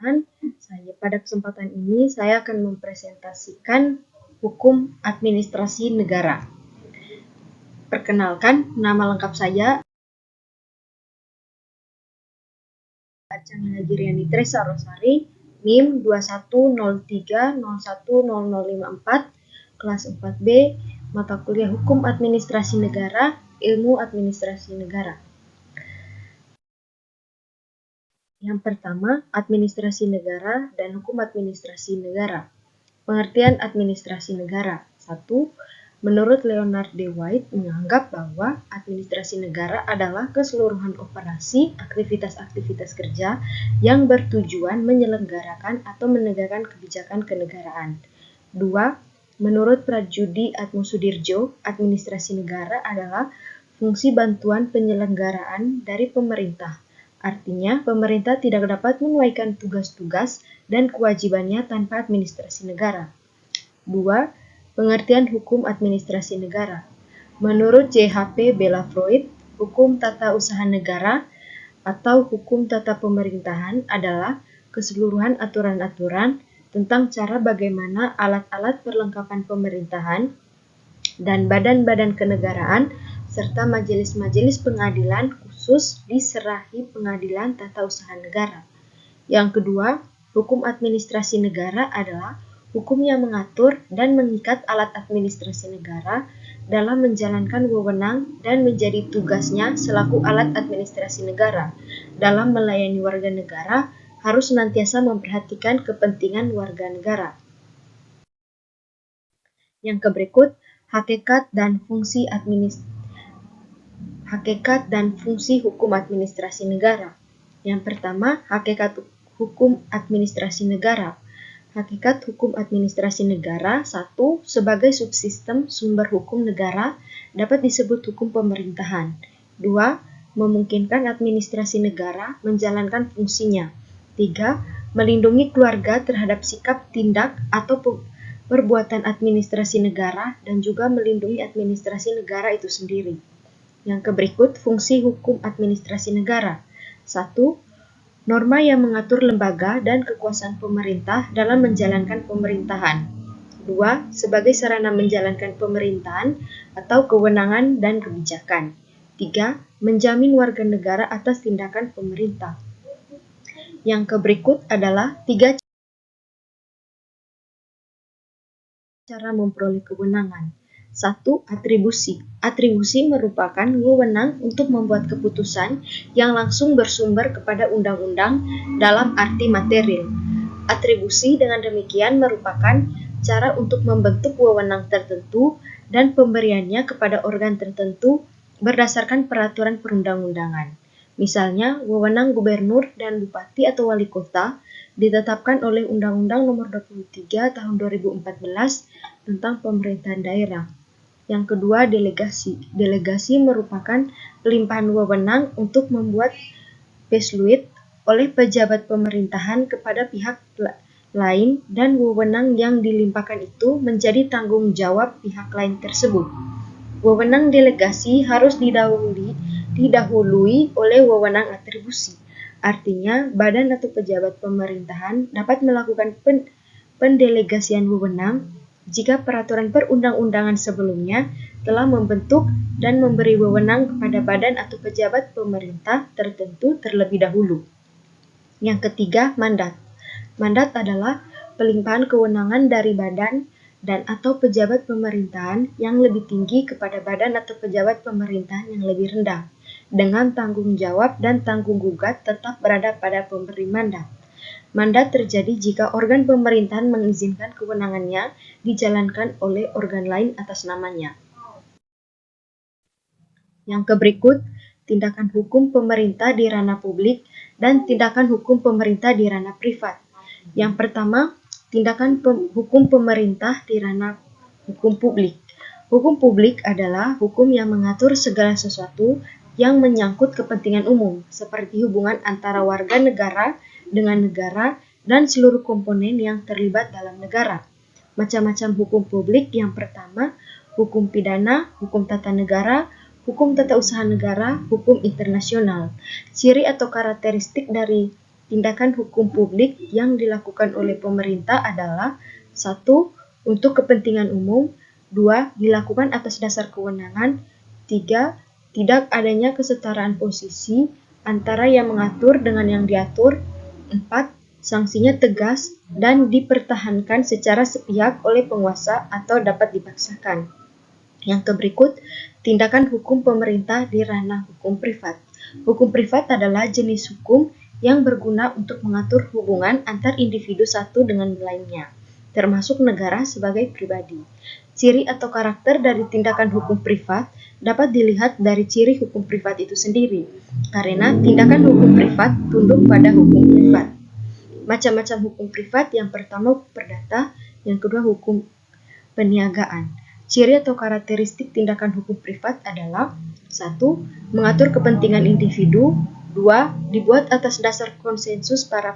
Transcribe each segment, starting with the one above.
teman-teman. Pada kesempatan ini saya akan mempresentasikan hukum administrasi negara. Perkenalkan, nama lengkap saya Archanila Giriani Tresa Rosari, NIM 2103010054, kelas 4B, mata kuliah Hukum Administrasi Negara, Ilmu Administrasi Negara. Yang pertama, administrasi negara dan hukum administrasi negara. Pengertian administrasi negara. 1. Menurut Leonard D. White menganggap bahwa administrasi negara adalah keseluruhan operasi aktivitas-aktivitas kerja yang bertujuan menyelenggarakan atau menegakkan kebijakan kenegaraan. 2. Menurut Pradjudi Atmosudirjo, administrasi negara adalah fungsi bantuan penyelenggaraan dari pemerintah. Artinya, pemerintah tidak dapat menunaikan tugas-tugas dan kewajibannya tanpa administrasi negara. 2. Pengertian hukum administrasi negara. Menurut J.H.P. Bella Freud, hukum tata usaha negara atau hukum tata pemerintahan adalah keseluruhan aturan-aturan tentang cara bagaimana alat-alat perlengkapan pemerintahan dan badan-badan kenegaraan serta majelis-majelis pengadilan khusus diserahi Pengadilan Tata Usaha Negara. Yang kedua, hukum administrasi negara adalah hukum yang mengatur dan mengikat alat administrasi negara dalam menjalankan wewenang dan menjadi tugasnya selaku alat administrasi negara dalam melayani warga negara harus senantiasa memperhatikan kepentingan warga negara. Yang berikut, hakikat dan fungsi hukum administrasi negara. Yang pertama, hakikat hukum administrasi negara. Hakikat hukum administrasi negara. 1. Sebagai subsistem sumber hukum negara dapat disebut hukum pemerintahan. 2. Memungkinkan administrasi negara menjalankan fungsinya. 3. Melindungi keluarga terhadap sikap, tindak, atau perbuatan administrasi negara dan juga melindungi administrasi negara itu sendiri. Yang berikut, fungsi hukum administrasi negara. 1. Norma yang mengatur lembaga dan kekuasaan pemerintah dalam menjalankan pemerintahan. 2. Sebagai sarana menjalankan pemerintahan atau kewenangan dan kebijakan. 3. Menjamin warga negara atas tindakan pemerintah. Yang berikut adalah 3 cara memperoleh kewenangan. 1. Atribusi. Atribusi merupakan wewenang untuk membuat keputusan yang langsung bersumber kepada undang-undang dalam arti material. Atribusi dengan demikian merupakan cara untuk membentuk wewenang tertentu dan pemberiannya kepada organ tertentu berdasarkan peraturan perundang-undangan. Misalnya, wewenang gubernur dan bupati atau wali kota ditetapkan oleh Undang-Undang Nomor 23 Tahun 2014 tentang pemerintahan daerah. Yang kedua, delegasi. Delegasi merupakan pelimpahan wewenang untuk membuat pesluit oleh pejabat pemerintahan kepada pihak lain dan wewenang yang dilimpahkan itu menjadi tanggung jawab pihak lain tersebut. Wewenang delegasi harus didahului oleh wewenang atribusi. Artinya, badan atau pejabat pemerintahan dapat melakukan pendelegasian wewenang jika peraturan perundang-undangan sebelumnya telah membentuk dan memberi wewenang kepada badan atau pejabat pemerintah tertentu terlebih dahulu. Yang ketiga, mandat. Mandat adalah pelimpahan kewenangan dari badan dan atau pejabat pemerintahan yang lebih tinggi kepada badan atau pejabat pemerintahan yang lebih rendah, dengan tanggung jawab dan tanggung gugat tetap berada pada pemberi mandat. Mandat terjadi jika organ pemerintahan mengizinkan kewenangannya dijalankan oleh organ lain atas namanya. Yang berikut, tindakan hukum pemerintah di ranah publik dan tindakan hukum pemerintah di ranah privat. Yang pertama, tindakan hukum pemerintah di ranah hukum publik. Hukum publik adalah hukum yang mengatur segala sesuatu yang menyangkut kepentingan umum, seperti hubungan antara warga negara dengan negara dan seluruh komponen yang terlibat dalam negara. Macam-macam hukum publik. Yang pertama, hukum pidana, hukum tata negara, hukum tata usaha negara, hukum internasional. Ciri atau karakteristik dari tindakan hukum publik yang dilakukan oleh pemerintah adalah 1. Untuk kepentingan umum, 2. Dilakukan atas dasar kewenangan, 3. Tidak adanya kesetaraan posisi antara yang mengatur dengan yang diatur, 4. Sanksinya tegas dan dipertahankan secara sepihak oleh penguasa atau dapat dipaksakan. Yang berikut, tindakan hukum pemerintah di ranah hukum privat. Hukum privat adalah jenis hukum yang berguna untuk mengatur hubungan antar individu satu dengan lainnya, termasuk negara sebagai pribadi. Ciri atau karakter dari tindakan hukum privat dapat dilihat dari ciri hukum privat itu sendiri, karena tindakan hukum privat tunduk pada hukum privat. Macam-macam hukum privat, yang pertama hukum perdata, yang kedua hukum peniagaan. Ciri atau karakteristik tindakan hukum privat adalah 1. Mengatur kepentingan individu, 2. Dibuat atas dasar konsensus para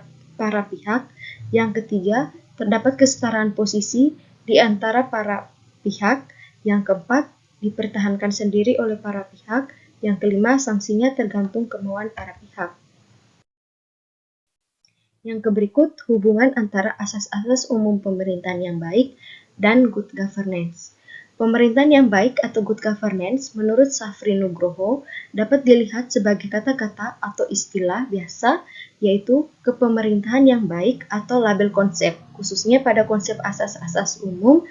pihak, yang ketiga terdapat kesetaraan posisi di antara para pihak, yang keempat dipertahankan sendiri oleh para pihak, yang kelima sanksinya tergantung kemauan para pihak. Yang berikut, hubungan antara asas-asas umum pemerintahan yang baik dan good governance. Pemerintahan yang baik atau good governance menurut Safri Nugroho dapat dilihat sebagai kata-kata atau istilah biasa, yaitu kepemerintahan yang baik atau label konsep, khususnya pada konsep asas-asas umum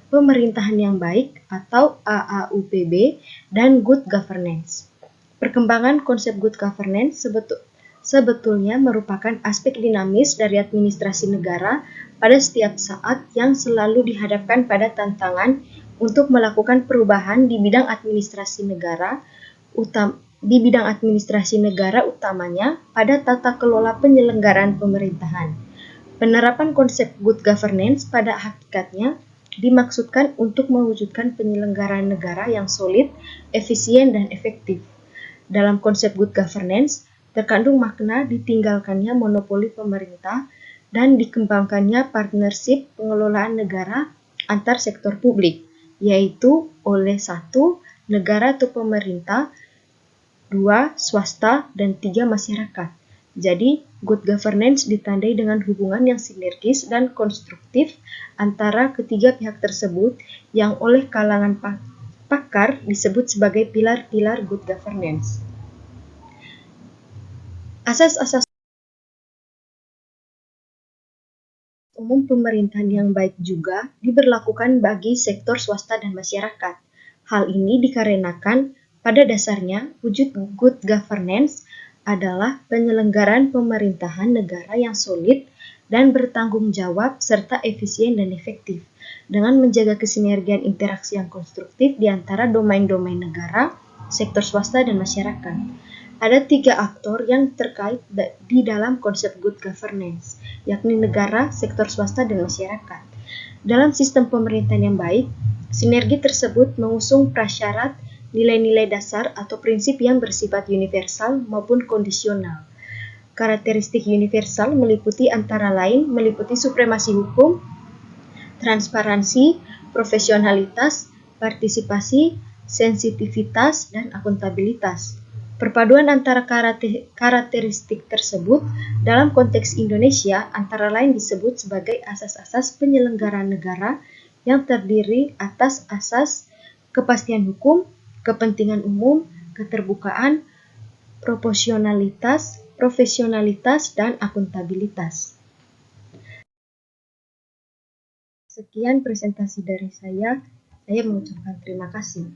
pemerintahan yang baik atau AAUPB dan good governance. Perkembangan konsep good governance sebetulnya merupakan aspek dinamis dari administrasi negara pada setiap saat yang selalu dihadapkan pada tantangan untuk melakukan perubahan di bidang administrasi negara, utamanya pada tata kelola penyelenggaraan pemerintahan. Penerapan konsep good governance pada hakikatnya dimaksudkan untuk mewujudkan penyelenggaraan negara yang solid, efisien, dan efektif. Dalam konsep good governance, terkandung makna ditinggalkannya monopoli pemerintah dan dikembangkannya partnership pengelolaan negara antar sektor publik, yaitu oleh 1. Negara atau pemerintah, 2. Swasta, dan 3. Masyarakat. Jadi, good governance ditandai dengan hubungan yang sinergis dan konstruktif antara ketiga pihak tersebut yang oleh kalangan pakar disebut sebagai pilar-pilar good governance. Asas-asas umum pemerintahan yang baik juga diberlakukan bagi sektor swasta dan masyarakat. Hal ini dikarenakan pada dasarnya wujud good governance adalah penyelenggaraan pemerintahan negara yang solid dan bertanggung jawab serta efisien dan efektif, dengan menjaga kesinergian interaksi yang konstruktif di antara domain-domain negara, sektor swasta, dan masyarakat. Ada 3 aktor yang terkait di dalam konsep good governance, yakni negara, sektor swasta, dan masyarakat. Dalam sistem pemerintahan yang baik, sinergi tersebut mengusung prasyarat nilai-nilai dasar atau prinsip yang bersifat universal maupun kondisional. Karakteristik universal meliputi antara lain supremasi hukum, transparansi, profesionalitas, partisipasi, sensitivitas, dan akuntabilitas. Perpaduan antara karakteristik tersebut dalam konteks Indonesia antara lain disebut sebagai asas-asas penyelenggaraan negara yang terdiri atas asas kepastian hukum, kepentingan umum, keterbukaan, proporsionalitas, profesionalitas, dan akuntabilitas. Sekian presentasi dari saya mengucapkan terima kasih.